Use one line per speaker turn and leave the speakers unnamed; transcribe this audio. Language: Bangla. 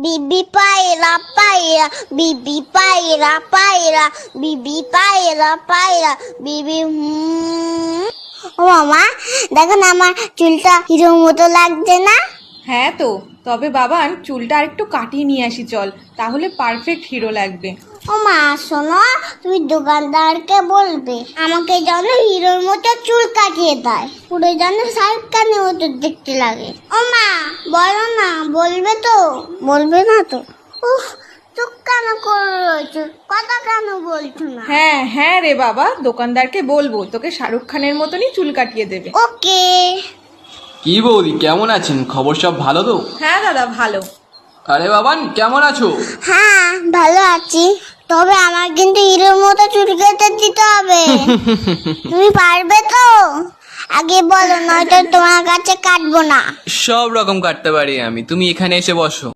বিবি পায়রা পায়রা, বিবি পায়রা পায়রা, বিবি পায়রা পায়রা, বিবি ও মামা, দেখো না আমার চুলটা হিরোর মতো লাগছে না?
হ্যাঁ তো, তবে বাবান চুলটা আরেকটু কাটিয়ে নিয়ে আসি চল, তাহলে পারফেক্ট হিরো লাগবে।
ও মা শোনো, তুমি দোকানদারকে বলবে আমাকে যেন হিরোর মতো চুল কাটিয়ে দেয়, পুরো যেন শাহরুখ খানের মতো দেখতে লাগে। ও মা বলো না, বলবে তো? বলবে না তো? উফ, চুপ কেন করে রয়েছো, কথা কেন বলছো না?
হ্যাঁ হ্যাঁ রে বাবা, দোকানদারকে বলবো তোকে শাহরুখ খানের মতনই চুল কাটিয়ে দেবে।
ওকে।
কি বৌদি, কেমন আছেন? খবর সব ভালো তো?
হ্যাঁ দাদা ভালো।
আরে বাবান, কেমন আছো?
হ্যাঁ ভালো আছি, তবে আমার কিন্তু হিরোর মতো চুল কেটে দিতে হবে। তুমি পারবে তো? আগে বলো, নয়তো তোমার কাছে কাটবো না।
সব রকম কাটতে পারি আমি, তুমি এখানে এসে বসো।